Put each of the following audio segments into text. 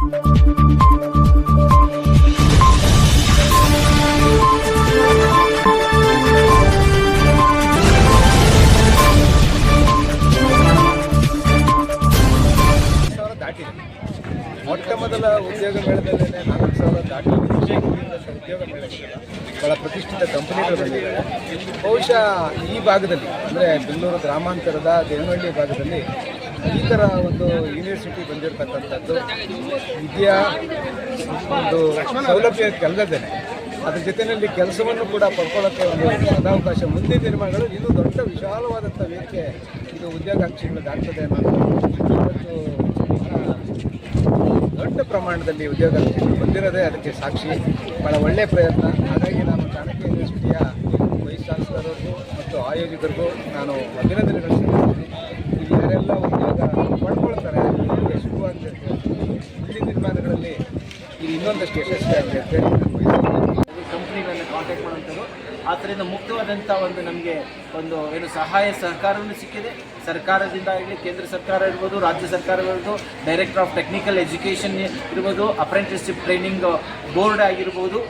ಮೊಟ್ಟ ಮೊದಲ ಉದ್ಯೋಗ ಮೇಳದಲ್ಲೇ 4,000 ದಾಟಿ ಉದ್ಯೋಗ ಮೇಳಗಳಿಲ್ಲ, ಬಹಳ ಪ್ರತಿಷ್ಠಿತ ಕಂಪನಿಗಳು ಬಂದಿದ್ದಾರೆ. ಬಹುಶಃ ಈ ಭಾಗದಲ್ಲಿ ಅಂದರೆ ಬೆಂಗಳೂರು ಗ್ರಾಮಾಂತರದ ದೇವನಹಳ್ಳಿ ಭಾಗದಲ್ಲಿ ಈ ಥರ ಒಂದು ಯೂನಿವರ್ಸಿಟಿ ಬಂದಿರತಕ್ಕಂಥದ್ದು ವಿದ್ಯಾ ಒಂದು ಸೌಲಭ್ಯಕ್ಕಲ್ಲದೇ ಅದ್ರ ಜೊತೆಯಲ್ಲಿ ಕೆಲಸವನ್ನು ಕೂಡ ಪಡ್ಕೊಳ್ಳೋಕ್ಕೆ ಒಂದು ಸದಾವಕಾಶ ಮುಂದಿನ ದಿನಮಾನಗಳು ಇನ್ನೂ ದೊಡ್ಡ ವಿಶಾಲವಾದಂಥ ವೇದಿಕೆ ಇದು ಉದ್ಯೋಗಾಕಾಂಕ್ಷಿಗಳಿಗೆ ಆಗ್ತದೆ ಅನ್ನೋದು ಇವತ್ತು ದೊಡ್ಡ ಪ್ರಮಾಣದಲ್ಲಿ ಉದ್ಯೋಗಾಕಾಂಕ್ಷಿಗಳು ಬಂದಿರೋದೇ ಅದಕ್ಕೆ ಸಾಕ್ಷಿ. ಭಾಳ ಒಳ್ಳೆಯ ಪ್ರಯತ್ನ. ಹಾಗಾಗಿ ನಾನು ಚಾಣಕ್ಯ ಯೂನಿವರ್ಸಿಟಿಯ ವೈಸ್ ಚಾನ್ಸಲರ್ಗೂ ಮತ್ತು ಆಯೋಜಕರಿಗೂ ನಾನು ಅಭಿನಂದನೆಗಳು ಸಲ್ಲಿಸ್ತೀನಿ. ಇಲ್ಲಿ ಯಾರೆಲ್ಲ ಉದ್ಯೋಗ ಪಡ್ಕೊಳ್ತಾರೆ ಅವರಿಗೆ ಶುರುವಾಗಲಿ ಅಂತ ಮುಂದಿನ ನಿರ್ಮಾಣಗಳಲ್ಲಿ ಇದು ಇನ್ನೊಂದಷ್ಟು ಯಶಸ್ವಿ ಆಗಲಿ ಅಂತ ಕಂಪ್ನಿಗಳನ್ನು ಕಾಂಟ್ಯಾಕ್ಟ್ ಮಾಡುವಂಥದ್ದು. ಆದ್ದರಿಂದ ಮುಕ್ತವಾದಂಥ ಒಂದು ನಮಗೆ ಒಂದು ಏನು ಸಹಾಯ ಸಹಕಾರವೂ ಸಿಕ್ಕಿದೆ. ಸರ್ಕಾರದಿಂದ ಆಗಲಿ, ಕೇಂದ್ರ ಸರ್ಕಾರ ಇರ್ಬೋದು, ರಾಜ್ಯ ಸರ್ಕಾರ ಇರ್ಬೋದು, ಡೈರೆಕ್ಟರ್ ಆಫ್ ಟೆಕ್ನಿಕಲ್ ಎಜುಕೇಷನ್ ಇರ್ಬೋದು, ಅಪ್ರೆಂಟಿಸ್ಶಿಪ್ ಟ್ರೈನಿಂಗ್ ಬೋರ್ಡ್ ಆಗಿರ್ಬೋದು,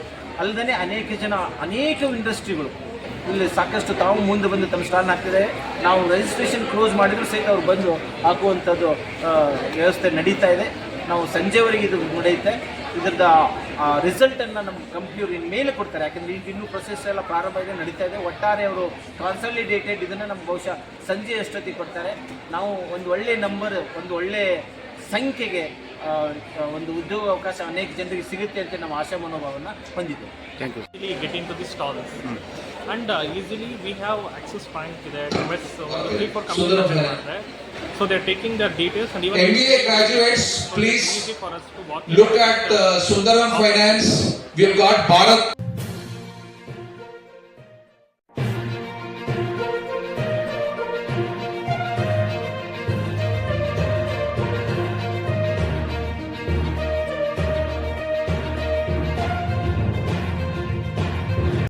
ಅಲ್ಲದೆ ಅನೇಕ ಇಂಡಸ್ಟ್ರಿಗಳು ಇಲ್ಲಿ ಸಾಕಷ್ಟು ತಾವು ಮುಂದೆ ಬಂದು ತಮ್ಮ ಸ್ಟಾಲ್ ಹಾಕ್ತಿದೆ. ನಾವು ರಿಜಿಸ್ಟ್ರೇಷನ್ ಕ್ಲೋಸ್ ಮಾಡಿದರೂ ಸಹಿತ ಅವ್ರು ಬಂದು ಹಾಕುವಂಥದ್ದು ವ್ಯವಸ್ಥೆ ನಡೀತಾ ಇದೆ. ನಾವು ಸಂಜೆವರೆಗೆ ಇದು ನಡೆಯುತ್ತೆ. ಇದರದ ರಿಸಲ್ಟನ್ನು ನಮ್ಮ ಕಂಪ್ನಿಯವರು ಇನ್ಮೇಲೆ ಕೊಡ್ತಾರೆ. ಯಾಕೆಂದರೆ ಈಗ ಇನ್ನೂ ಪ್ರೊಸೆಸ್ ಎಲ್ಲ ಪ್ರಾರಂಭ ಇದೆ, ನಡೀತಾ ಇದೆ. ಒಟ್ಟಾರೆ ಅವರು ಕಾನ್ಸಾಲಿಡೇಟೆಡ್ ಇದನ್ನು ನಮ್ಗೆ ಬಹುಶಃ ಸಂಜೆ ಅಷ್ಟೊತ್ತಿಗೆ ಕೊಡ್ತಾರೆ. ನಾವು ಒಂದು ಒಳ್ಳೆಯ ನಂಬರ್, ಒಂದು ಒಳ್ಳೆಯ ಸಂಖ್ಯೆಗೆ ಒಂದು ಉದ್ಯೋಗ ಅವಕಾಶ ಅನೇಕ ಜನರಿಗೆ ಸಿಗುತ್ತೆ ಅಂತ ನಮ್ಮ ಆಶಾ ಮನೋಭಾವವನ್ನು ಹೊಂದಿದ್ದೇವೆ. Thank you. Get into the stalls and easily we have access point to their MS 3-4 companies, so they're taking their details and even MBA graduates, please easy for us to walk look at Sundaram Finance. We've got Bharat